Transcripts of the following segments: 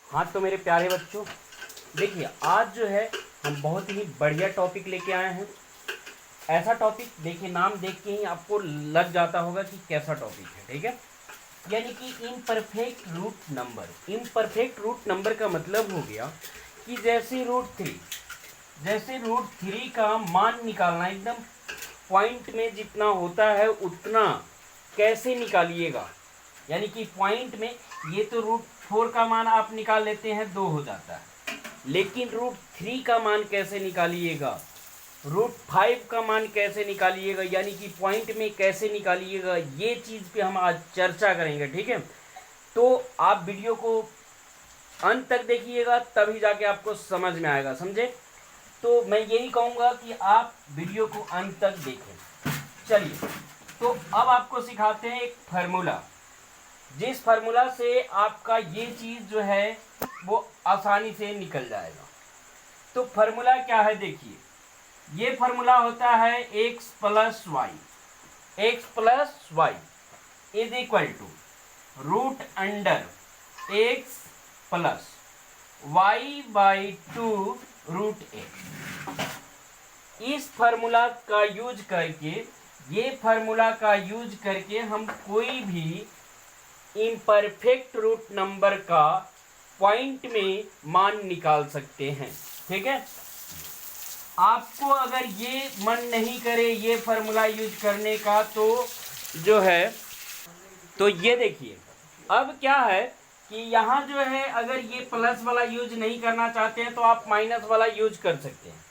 हाँ तो मेरे प्यारे बच्चों, देखिए आज जो है हम बहुत ही बढ़िया टॉपिक लेके आए हैं। ऐसा टॉपिक देखिए, नाम देख के ही आपको लग जाता होगा कि कैसा टॉपिक है, ठीक है। यानी कि imperfect root number. Imperfect root number का मतलब हो गया कि जैसे रूट थ्री का मान निकालना, एकदम पॉइंट में जितना होता है उतना कैसे निकालिएगा। यानी कि पॉइंट में ये तो रूट फोर का मान आप निकाल लेते हैं, 2 हो जाता है, लेकिन रूट थ्री का मान कैसे निकालिएगा, रूट फाइव का मान कैसे निकालिएगा, यानी कि पॉइंट में कैसे निकालिएगा, ये चीज़ पे हम आज चर्चा करेंगे, ठीक है। तो आप वीडियो को अंत तक देखिएगा, तभी जाके आपको समझ में आएगा, समझे। तो मैं यही कहूँगा कि आप वीडियो को अंत तक देखें। चलिए, तो अब आपको सिखाते हैं एक फार्मूला, जिस फार्मूला से आपका ये चीज़ जो है वो आसानी से निकल जाएगा। तो फार्मूला क्या है, देखिए, ये फार्मूला होता है x plus y is equal to root under x plus y by 2 root x. इस फार्मूला का यूज करके, ये फार्मूला का यूज करके हम कोई भी इम्परफेक्ट रूट नंबर का पॉइंट में मान निकाल सकते हैं, ठीक है। आपको अगर ये मन नहीं करे ये फार्मूला यूज करने का, तो जो है, तो ये देखिए, अब क्या है कि यहाँ जो है, अगर ये प्लस वाला यूज नहीं करना चाहते हैं तो आप माइनस वाला यूज कर सकते हैं।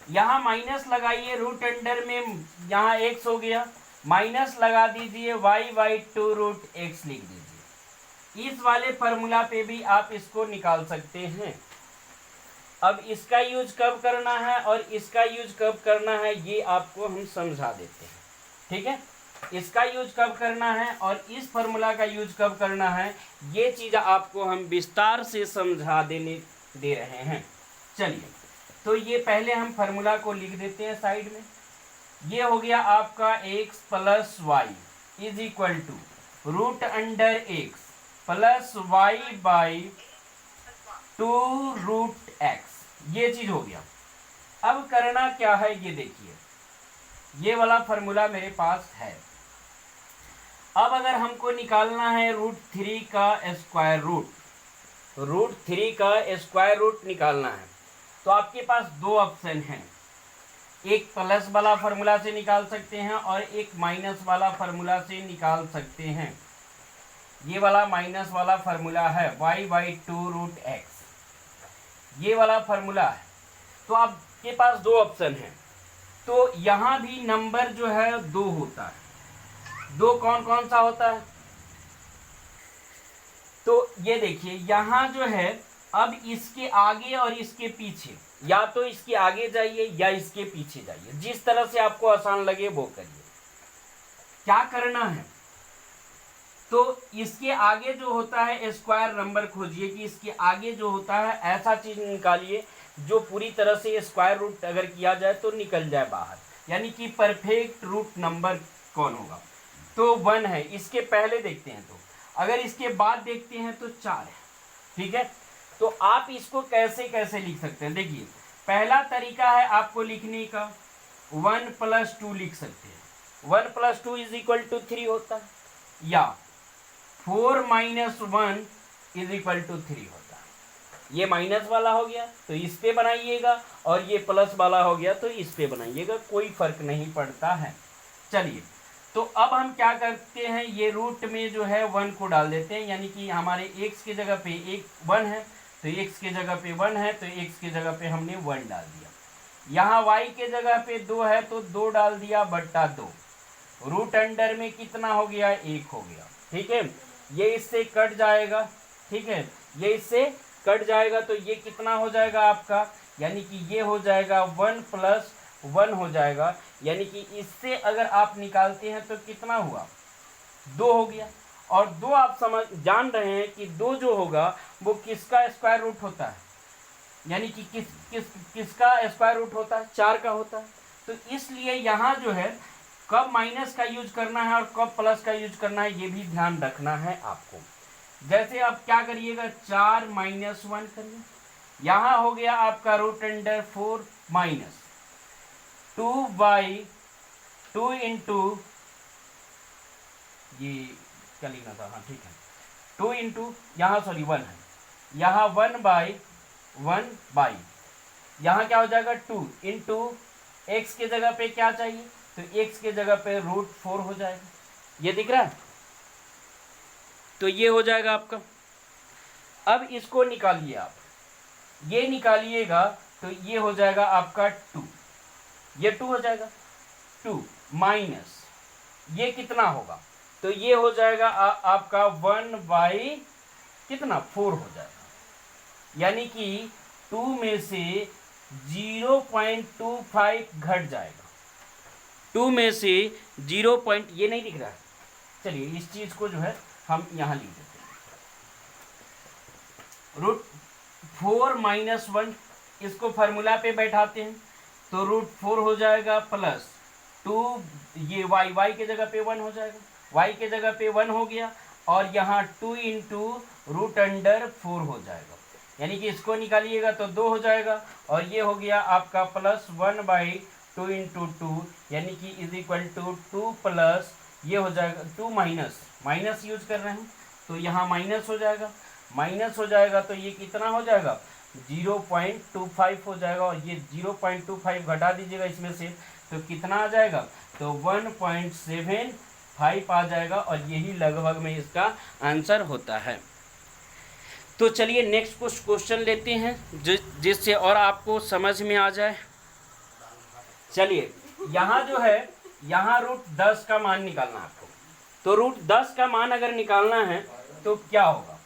यहाँ माइनस लगाइए, रूट अंडर में यहाँ एक्स हो गया, माइनस लगा दीजिए, वाई बाई 2 रूट एक्स लिख दीजिए। इस वाले फार्मूला पे भी आप इसको निकाल सकते हैं। अब इसका यूज कब करना है और इसका यूज कब करना है ये आपको हम समझा देते हैं, ठीक है। इसका यूज कब करना है और इस फार्मूला का यूज कब करना है, ये चीज़ आपको हम विस्तार से समझा दे रहे हैं। चलिए, तो ये पहले हम फार्मूला को लिख देते हैं साइड में। ये हो गया आपका x plus y is equal to root under x plus y by 2 root x. ये चीज हो गया। अब करना क्या है, ये देखिए, ये वाला फार्मूला मेरे पास है। अब अगर हमको निकालना है रूट थ्री का स्क्वायर रूट निकालना है, तो आपके पास दो ऑप्शन हैं। एक प्लस वाला फार्मूला से निकाल सकते हैं और एक माइनस वाला फार्मूला से निकाल सकते हैं। ये वाला माइनस वाला फार्मूला है y बाई 2 रूट एक्स, ये वाला फार्मूला है। तो आपके पास दो ऑप्शन है। तो यहाँ भी नंबर जो है 2 होता है। 2 कौन कौन सा होता है, तो ये देखिए, यहाँ जो है, अब इसके आगे और इसके पीछे, या तो इसके आगे जाइए या इसके पीछे जाइए, जिस तरह से आपको आसान लगे वो करिए। क्या करना है, तो इसके आगे जो होता है स्क्वायर नंबर खोजिए कि इसके आगे जो होता है ऐसा चीज निकालिए जो पूरी तरह से स्क्वायर रूट अगर किया जाए तो निकल जाए बाहर, यानी कि परफेक्ट रूट नंबर कौन होगा। तो 1 है, इसके पहले देखते हैं, तो अगर इसके बाद देखते हैं तो 4 है, ठीक है। तो आप इसको कैसे कैसे लिख सकते हैं, देखिए, पहला तरीका है आपको लिखने का, 1 प्लस 2 लिख सकते हैं। 1 प्लस 2 इज इक्वल टू 3 होता है, या 4 माइनस 1 इज इक्वल टू 3 होता है। ये माइनस वाला हो गया तो इस पे बनाइएगा, और ये प्लस वाला हो गया तो इस पे बनाइएगा, कोई फर्क नहीं पड़ता है। चलिए, तो अब हम क्या करते हैं, ये रूट में जो है 1 को डाल देते हैं, यानी कि हमारे x की जगह पे 1 है, तो x की जगह पे 1 है, तो x की जगह पे हमने 1 डाल दिया। यहाँ y के जगह पे 2 है तो 2 डाल दिया बट्टा 2। रूट अंडर में कितना हो गया, 1 हो गया, ठीक है। ये इससे कट जाएगा, ठीक है, ये इससे कट जाएगा, तो ये कितना हो जाएगा आपका, यानी कि ये हो जाएगा 1 प्लस 1 हो जाएगा, यानी कि इससे अगर आप निकालते हैं तो कितना हुआ, 2 हो गया। और 2 आप जान रहे हैं कि 2 जो होगा वो किसका स्क्वायर रूट होता है, यानी कि किसका स्क्वायर रूट होता है, 4 का होता है। तो इसलिए यहाँ जो है कब माइनस का यूज करना है और कब प्लस का यूज करना है ये भी ध्यान रखना है आपको। जैसे आप क्या करिएगा, 4 माइनस 1 करिए, यहां हो गया आपका रूट अंडर 4 माइनस 2/2 इंटू, ये क्या लिखना था, हाँ ठीक है, 2 इंटू यहाँ सॉरी 1 है, यहाँ 1/1 यहाँ क्या हो जाएगा 2 इंटू एक्स के जगह पे क्या चाहिए, तो एक्स के जगह पे √4 हो जाएगा, ये दिख रहा है, तो ये हो जाएगा आपका। अब इसको निकालिए आप, ये निकालिएगा तो ये हो जाएगा आपका 2, ये 2 हो जाएगा, 2 माइनस ये कितना होगा, तो ये हो जाएगा आपका 1/कितना 4 हो जाएगा, यानी कि 2 में से 0.25 घट जाएगा, 2 में से 0. ये नहीं दिख रहा है, चलिए इस चीज को जो है हम यहां लिख देते हैं, √4 माइनस 1, इसको फॉर्मूला पे बैठाते हैं तो √4 हो जाएगा प्लस 2, ये y के जगह पे 1 हो जाएगा, y के जगह पे 1 हो गया, और यहाँ 2 इंटू √4 हो जाएगा, यानी कि इसको निकालिएगा तो 2 हो जाएगा, और ये हो गया आपका प्लस 1/2 इंटू 2, यानी कि इज इक्वल टू 2 प्लस ये हो जाएगा 2 माइनस यूज कर रहे हैं तो यहाँ माइनस हो जाएगा, तो ये कितना हो जाएगा 0.25 हो जाएगा, और ये 0.25 घटा दीजिएगा इसमें से तो कितना आ जाएगा, तो 1.75 आ जाएगा, और यही लगभग में इसका आंसर होता है। तो चलिए नेक्स्ट क्वेश्चन लेते हैं जिससे और आपको समझ में आ जाए। चलिए यहाँ जो है, यहाँ √10 का मान निकालना है आपको, तो √10 का मान अगर निकालना है तो क्या होगा,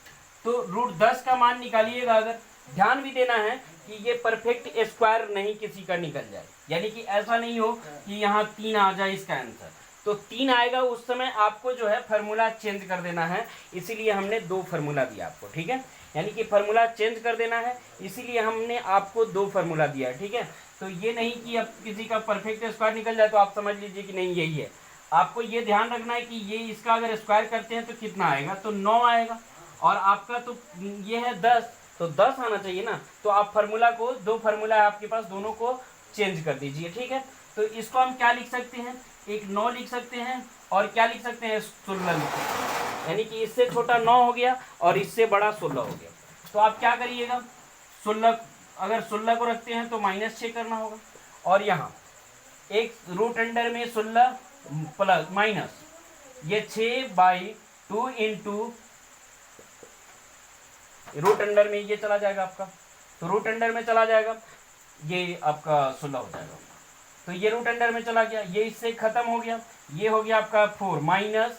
तो √10 का मान निकालिएगा, अगर ध्यान भी देना है कि ये परफेक्ट स्क्वायर नहीं किसी का निकल जाए, यानी कि ऐसा नहीं हो कि यहाँ 3 आ जाए इसका आंसर, तो 3 आएगा उस समय आपको जो है फार्मूला चेंज कर देना है, इसीलिए हमने 2 फार्मूला दिया आपको, ठीक है, यानी कि फार्मूला चेंज कर देना है, इसीलिए हमने आपको 2 फार्मूला दिया है, ठीक है। तो ये नहीं कि अब किसी का परफेक्ट स्क्वायर निकल जाए तो आप समझ लीजिए कि नहीं यही है, आपको ये ध्यान रखना है कि ये इसका अगर स्क्वायर करते हैं तो कितना आएगा, तो 9 आएगा, और आपका तो ये है 10, तो 10 आना चाहिए ना, तो आप फार्मूला को, 2 फार्मूला है आपके पास, दोनों को चेंज कर दीजिए, ठीक है। तो इसको हम क्या लिख सकते हैं, एक 9 लिख सकते हैं, और क्या लिख सकते हैं 16 लिख सकते हैं, यानी कि इससे छोटा 9 हो गया और इससे बड़ा 16 हो गया। तो आप क्या करिएगा, 16 अगर 16 को रखते हैं तो -6 करना होगा, और यहाँ एक रूट अंडर में 16 प्लस माइनस ये 6/2 इंटू रूट अंडर में ये चला जाएगा आपका, तो रूट अंडर में चला जाएगा, ये आपका 16 हो जाएगा, तो ये रूट अंडर में चला गया, ये इससे खत्म हो गया, ये हो गया आपका 4 माइनस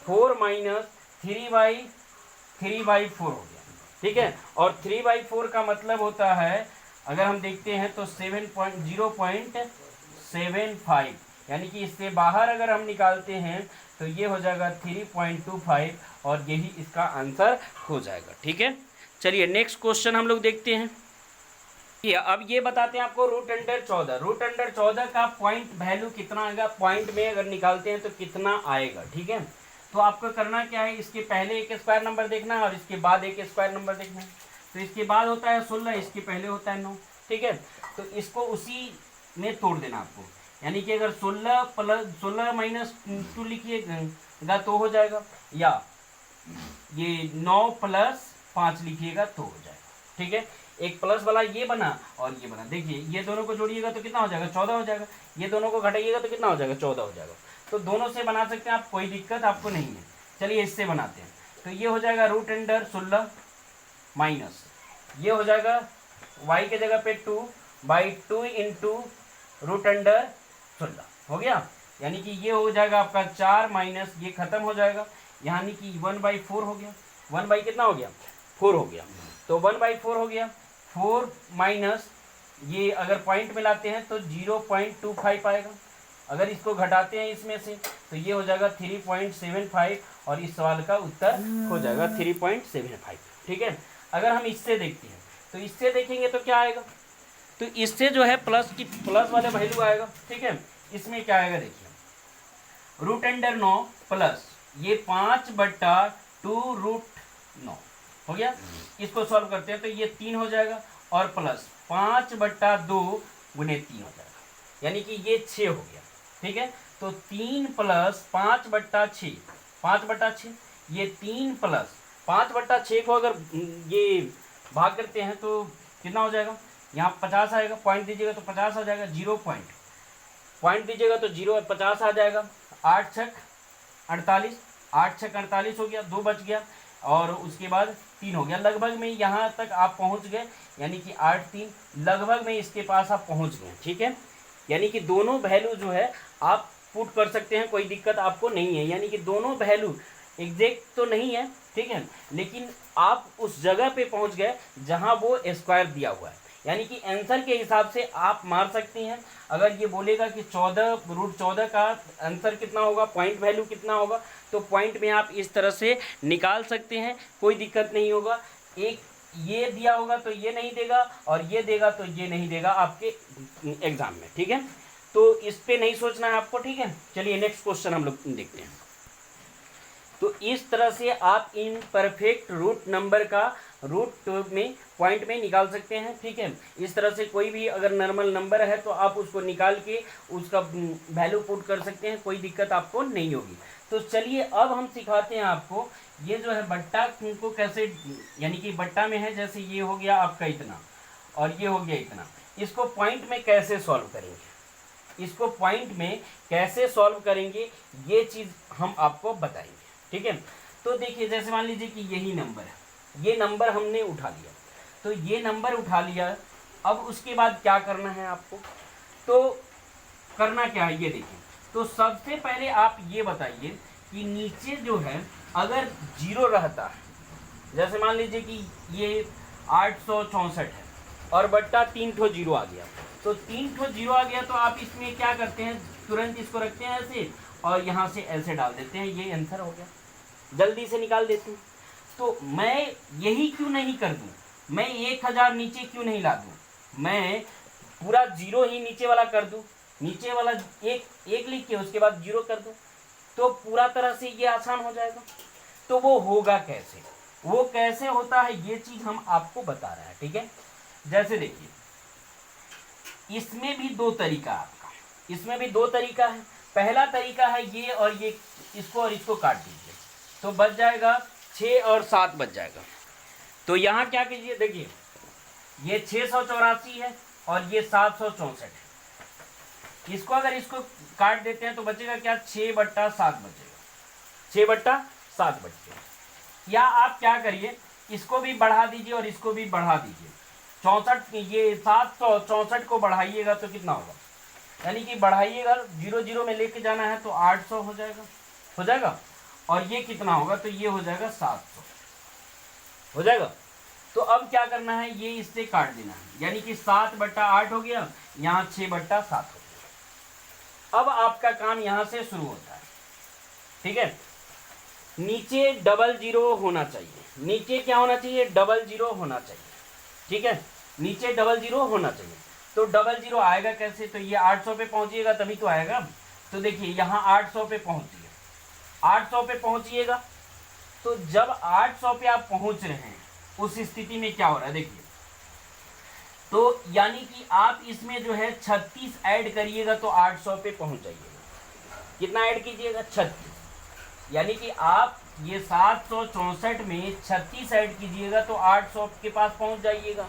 3/4 हो गया, ठीक है। और 3/4 का मतलब होता है, अगर हम देखते हैं तो 0.75, यानी कि इससे बाहर अगर हम निकालते हैं तो ये हो जाएगा 3.25, और यही इसका आंसर हो जाएगा, ठीक है। चलिए नेक्स्ट क्वेश्चन हम लोग देखते हैं। अब ये बताते हैं आपको √14 का पॉइंट वैल्यू कितना आएगा, पॉइंट में अगर निकालते हैं तो कितना आएगा, ठीक है। तो आपको करना क्या है, इसके पहले एक स्क्वायर नंबर देखना है और इसके बाद एक स्क्वायर नंबर देखना है, तो इसके बाद होता है 16, इसके पहले होता है 9, ठीक है। तो इसको उसी में तोड़ देना आपको, यानी कि अगर 16 माइनस 2 लिखिएगा तो हो जाएगा, या ये 9 प्लस 5 लिखिएगा तो हो जाएगा, ठीक है। एक प्लस वाला ये बना और ये बना, देखिए ये दोनों को जोड़िएगा तो कितना हो जाएगा 14 हो जाएगा, ये दोनों को घटाइएगा तो कितना हो जाएगा 14 हो जाएगा, तो दोनों से बना सकते हैं आप, कोई दिक्कत आपको नहीं है। चलिए इससे बनाते हैं, तो ये हो जाएगा √16 माइनस ये हो जाएगा y के जगह पे 2/2 इंटू √16 हो गया, यानी कि ये हो जाएगा आपका 4 माइनस ये खत्म हो जाएगा, यानी कि 1/4 हो गया, 1 कितना हो गया 4 हो गया, तो 1/4 हो गया, 4 माइनस ये अगर पॉइंट में लाते हैं तो 0.25 आएगा, अगर इसको घटाते हैं इसमें से तो ये हो जाएगा 3.75, और इस सवाल का उत्तर हो जाएगा 3.75, ठीक है। अगर हम इससे देखते हैं तो इससे देखेंगे तो क्या आएगा, तो इससे जो है प्लस वाले वैल्यू आएगा, ठीक है। इसमें क्या आएगा देखिए, √9 प्लस ये 5/2 √, 9 हो गया। इसको सॉल्व करते हैं तो ये 3 हो जाएगा और प्लस 5/2 गुने 3 हो जाएगा, यानी कि ये 6 हो गया। ठीक है, तो 3 प्लस 5/6, 5/6, ये 3 प्लस 5/6 को अगर ये भाग करते हैं तो कितना हो जाएगा, यहाँ 50 आएगा, पॉइंट दीजिएगा तो 50 आ जाएगा, 0 पॉइंट दीजिएगा तो 0 50 आ जाएगा। 8 छक 48, 8 छक 48 हो गया, 2 बच गया और उसके बाद 3 हो गया। लगभग में यहाँ तक आप पहुँच गए, यानी कि 8 3 लगभग में इसके पास आप पहुँच गए। ठीक है, यानी कि दोनों वैल्यू जो है आप पुट कर सकते हैं, कोई दिक्कत आपको नहीं है। यानी कि दोनों वैल्यू एग्जैक्ट तो नहीं है, ठीक है, लेकिन आप उस जगह पे पहुंच गए जहां वो स्क्वायर दिया हुआ है। यानी कि आंसर के हिसाब से आप मार सकते हैं। अगर ये बोलेगा कि 14 का आंसर कितना होगा, पॉइंट वैल्यू कितना होगा, तो पॉइंट में आप इस तरह से निकाल सकते हैं, कोई दिक्कत नहीं होगा। एक ये दिया होगा तो ये नहीं देगा और ये देगा तो ये नहीं देगा आपके एग्जाम में। ठीक है, तो इस पे नहीं सोचना है आपको। ठीक है, चलिए नेक्स्ट क्वेश्चन हम लोग देखते हैं। तो इस तरह से आप इन परफेक्ट रूट नंबर का रूट में पॉइंट में निकाल सकते हैं। ठीक है, इस तरह से कोई भी अगर नॉर्मल नंबर है तो आप उसको निकाल के उसका वैल्यू पुट कर सकते हैं, कोई दिक्कत आपको नहीं होगी। तो चलिए अब हम सिखाते हैं आपको ये जो है बट्टा को कैसे, यानी कि बट्टा में है, जैसे ये हो गया आपका इतना और ये हो गया इतना, इसको पॉइंट में कैसे सॉल्व करेंगे, इसको पॉइंट में कैसे सॉल्व करेंगे ये चीज़ हम आपको बताएंगे। ठीक है, तो देखिए जैसे मान लीजिए कि यही नंबर है, ये नंबर हमने उठा लिया, तो ये नंबर उठा लिया। अब उसके बाद क्या करना है आपको, तो करना क्या है ये देखिए। तो सबसे पहले आप ये बताइए कि नीचे जो है अगर 0 रहता है, जैसे मान लीजिए कि ये 864 है और बट्टा 3 ठो 0 आ गया, तो 3 ठो 0 आ गया तो आप इसमें क्या करते हैं, तुरंत इसको रखते हैं ऐसे और यहाँ से ऐसे डाल देते हैं, ये आंसर हो गया, जल्दी से निकाल देते हैं। तो मैं यही क्यों नहीं कर दूं, मैं 1000 नीचे क्यों नहीं ला दूं, मैं पूरा 0 ही नीचे वाला कर दूं, नीचे वाला एक लिख के उसके बाद 0 कर दूं, तो पूरा तरह से ये आसान हो जाएगा। तो वो होगा कैसे, वो कैसे होता है ये चीज हम आपको बता रहे हैं। ठीक है, जैसे देखिए इसमें भी 2 तरीका आपका, इसमें भी 2 तरीका है। पहला तरीका है ये और ये, इसको और इसको काट दीजिए तो बच जाएगा 6 और 7 बच जाएगा। तो यहाँ क्या कीजिए, देखिए ये 684 है और ये 764 है, इसको अगर इसको काट देते हैं तो बचेगा क्या, 6/7 बचेगा, 6/7 बचेगा। या आप क्या करिए, इसको भी बढ़ा दीजिए और इसको भी बढ़ा दीजिए, 64, ये 764 को बढ़ाइएगा तो कितना होगा, यानी कि बढ़ाइएगा 0 0 में लेके जाना है तो 800 हो जाएगा और ये कितना होगा, तो ये हो जाएगा 700 हो जाएगा। तो अब क्या करना है, ये इससे काट देना है, यानी कि 7/8 हो गया, यहाँ 6/7 हो गया। अब आपका काम यहाँ से शुरू होता है। ठीक है, नीचे 00 होना चाहिए, नीचे क्या होना चाहिए, 00 होना चाहिए। ठीक है, नीचे 00 होना चाहिए। तो 00 आएगा कैसे, तो ये 800 पे पहुंचिएगा तभी तो आएगा। तो देखिए यहाँ 800 पे पहुंचिए, 800 पे पहुंचिएगा। तो जब 800 पे आप पहुंच रहे हैं उस स्थिति में क्या हो रहा है देखिए, तो यानी कि आप इसमें जो है 36 ऐड करिएगा तो 800 पे पहुंच जाइएगा। कितना ऐड कीजिएगा, 36, यानी कि आप ये 764 में 36 ऐड कीजिएगा तो 800 के पास पहुंच जाइएगा।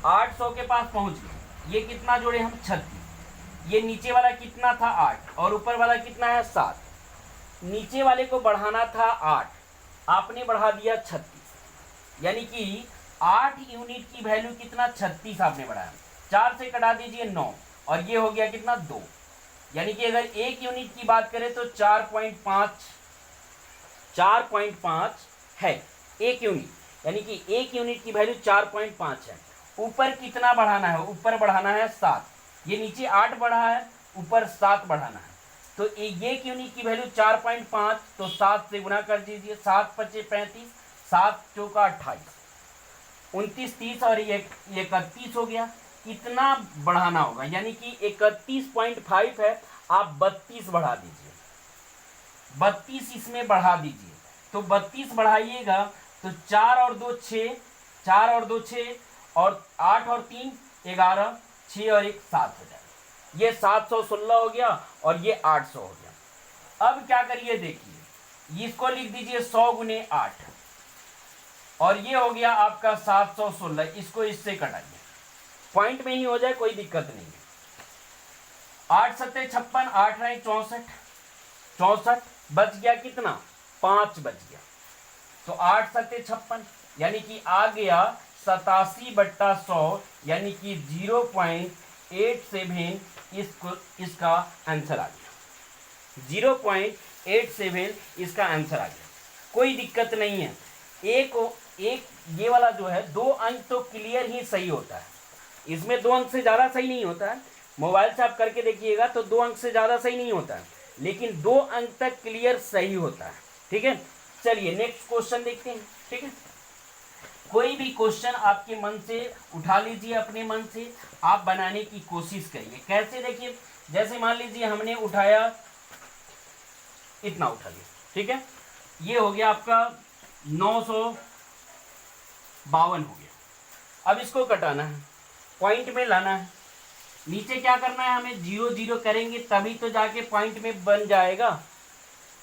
800 के पास पहुंच गए, ये कितना जोड़े हम, 36, ये नीचे वाला कितना था 8 और ऊपर वाला कितना है 7, नीचे वाले को बढ़ाना था 8, आपने बढ़ा दिया 36, यानी कि 8 यूनिट की वैल्यू कितना, 36 आपने बढ़ाया। 4 से कटा दीजिए 9 और ये हो गया कितना, 2, यानी कि अगर 1 यूनिट की बात करें तो 4.5 है 1 यूनिट, यानी कि 1 यूनिट की वैल्यू 4.5 है। ऊपर कितना बढ़ाना है, ऊपर बढ़ाना है 7, ये नीचे 8 बढ़ा है, ऊपर 7 बढ़ाना है। तो 1 यूनिट की वैल्यू 4.5, तो 7 से गुना कर दीजिए, 7 × 5 = 35, 7 × 4 = 28, 29, 30 और 31 हो गया। कितना बढ़ाना होगा, यानी कि 31.5 है, आप 32 बढ़ा दीजिए, 32 इसमें बढ़ा दीजिए। तो 32 बढ़ाइएगा तो 4 और 2 6, 4 और 2 6, और 8 और 3 11, 6 और 1 7 हो जाएगा। ये 716 हो गया और ये 800 हो गया। अब क्या करिए, देखिए इसको लिख दीजिए 100 गुने 8, और ये हो गया आपका 716। इसको इससे कटाइए, पॉइंट में ही हो जाए, कोई दिक्कत नहीं है। 8 सत्ते 56, 8 रहे 64, 64 बच गया कितना, 5 बच गया। तो 8 सत्ते 56, यानी कि आ गया 87/100, यानी कि 0.87 इसका आंसर आ गया। 0.87 इसका आंसर आ गया, कोई दिक्कत नहीं है। एक ये वाला जो है 2 अंक तो क्लियर ही सही होता है, इसमें 2 अंक से ज़्यादा सही नहीं होता है। मोबाइल से आप करके देखिएगा तो 2 अंक से ज़्यादा सही नहीं होता है, लेकिन 2 अंक तक क्लियर सही होता है। ठीक है, चलिए नेक्स्ट क्वेश्चन देखते हैं। ठीक है, कोई भी क्वेश्चन आपके मन से उठा लीजिए, अपने मन से आप बनाने की कोशिश करिए। कैसे, देखिए जैसे मान लीजिए हमने उठाया, इतना उठा लिया, ठीक है, ये हो गया आपका 952 हो गया। अब इसको कटाना है, पॉइंट में लाना है। नीचे क्या करना है, हमें 0 0 करेंगे तभी तो जाके पॉइंट में बन जाएगा।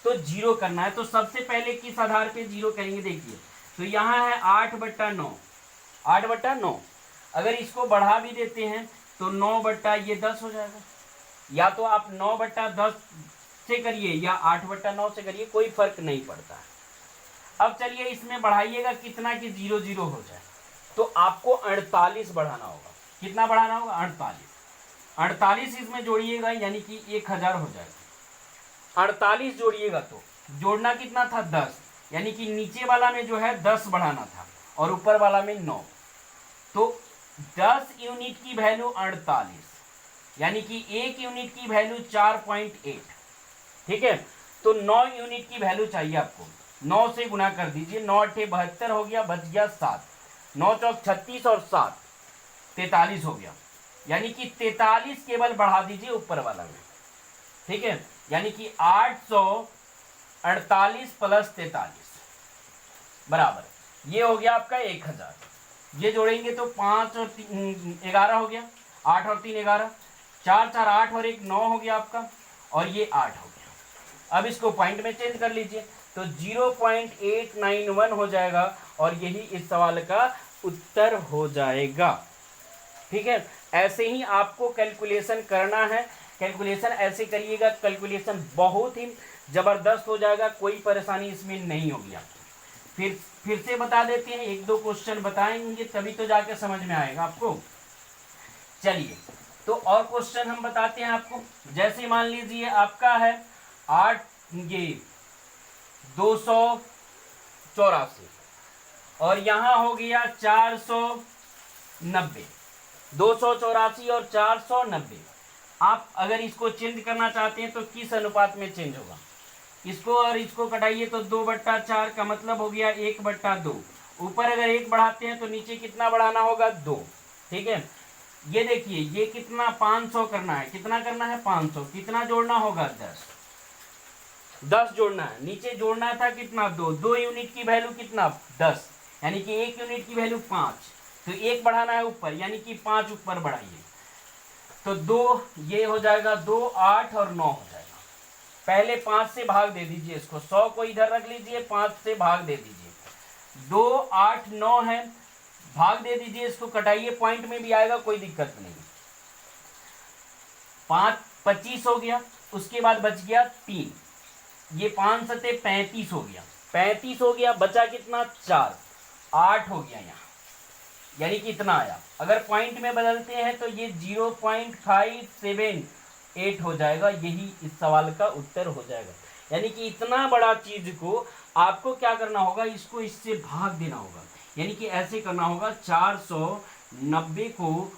तो 0 करना है, तो सबसे पहले किस आधार पे 0 करेंगे, देखिए तो यहाँ है 8/9, 8/9। अगर इसको बढ़ा भी देते हैं तो 9/10 हो जाएगा। या तो आप 9/10 से करिए या 8/9 से करिए, कोई फर्क नहीं पड़ता है। अब चलिए इसमें बढ़ाइएगा कितना कि 0 0 हो जाए, तो आपको 48 बढ़ाना होगा। कितना बढ़ाना होगा, 48। 48 इसमें जोड़िएगा यानी कि 1000 हो जाएगा। 48 जोड़िएगा तो जोड़ना कितना था, 10, यानी कि नीचे वाला में जो है 10 बढ़ाना था और ऊपर वाला में 9। तो 10 यूनिट की वैल्यू 48, यानी कि 1 यूनिट की वैल्यू 4.8। ठीक है, तो 9 यूनिट की वैल्यू चाहिए आपको। 9 से गुना कर दीजिए, 9 8 72 हो गया, बच गया 7, 9 चौक 36 और 7 43 हो गया, यानी कि 43 केवल बढ़ा दीजिए ऊपर वाला में। ठीक है, यानी कि 848 प्लस 43 बराबर, ये हो गया आपका 1000। ये जोड़ेंगे तो 5 और 11 हो गया, 8 और 3 11, 4 4 8 और 1 9 हो गया आपका, और ये 8 हो गया। अब इसको पॉइंट में चेंज कर लीजिए तो 0.891 हो जाएगा, और यही इस सवाल का उत्तर हो जाएगा। ठीक है, ऐसे ही आपको कैलकुलेशन करना है। कैलकुलेशन ऐसे करिएगा, कैलकुलेशन बहुत ही ज़बरदस्त हो जाएगा, कोई परेशानी इसमें नहीं होगी आपको। फिर से बता देते हैं, 1 2 क्वेश्चन बताएंगे तभी तो जाके समझ में आएगा आपको। चलिए, तो और क्वेश्चन हम बताते हैं आपको। जैसे मान लीजिए आपका है 284 और यहाँ हो गया 490, 284 और 490। आप अगर इसको चेंज करना चाहते हैं तो किस अनुपात में चेंज होगा, इसको और इसको कटाइए तो 2/4 का मतलब हो गया 1/2। ऊपर अगर 1 बढ़ाते हैं तो नीचे कितना बढ़ाना होगा, 2। ठीक है, ये देखिए ये कितना 500 करना है, कितना करना है 500, कितना जोड़ना होगा 10 जोड़ना है। नीचे जोड़ना था कितना, 2 यूनिट की वैल्यू कितना 10, यानी कि 1 यूनिट की वैल्यू 5, तो 1 बढ़ाना है ऊपर, यानी कि 5 ऊपर बढ़ाइए तो 2, ये हो जाएगा 2 8 और 9 हो जाएगा। पहले 5 से भाग दे दीजिए इसको, 100 को इधर रख लीजिए, 5 से भाग दे दीजिए, 2 8 9 है, भाग दे दीजिए इसको, कटाइए, पॉइंट में भी आएगा, कोई दिक्कत नहीं। 5 25 हो गया, उसके बाद बच गया 3, ये 5 सते 35 हो गया, 35 हो गया, बचा कितना 4, 8 हो गया यहाँ, यानी कि इतना आया। अगर पॉइंट में बदलते हैं तो ये 0.578 हो जाएगा, यही इस सवाल का उत्तर हो जाएगा। यानी कि इतना बड़ा चीज को आपको क्या करना होगा, इसको इससे भाग देना होगा, यानी कि ऐसे करना होगा, 490 को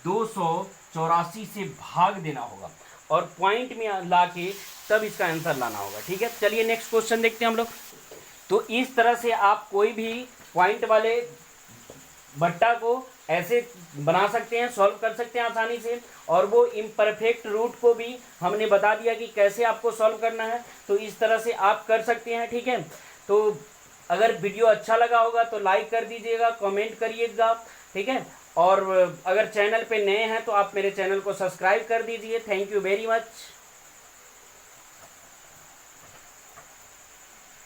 284 से भाग देना होगा और पॉइंट में लाके तब इसका आंसर लाना होगा। ठीक है, चलिए नेक्स्ट क्वेश्चन देखते हैं हम लोग। तो इस तरह से आप कोई भी पॉइंट वाले भट्टा को ऐसे बना सकते हैं, सॉल्व कर सकते हैं आसानी से, और वो इम्परफेक्ट रूट को भी हमने बता दिया कि कैसे आपको सॉल्व करना है, तो इस तरह से आप कर सकते हैं। ठीक है, तो अगर वीडियो अच्छा लगा होगा तो लाइक कर दीजिएगा, कमेंट करिएगा, ठीक है। और अगर चैनल पे नए हैं तो आप मेरे चैनल को सब्सक्राइब कर दीजिए। Thank you very much.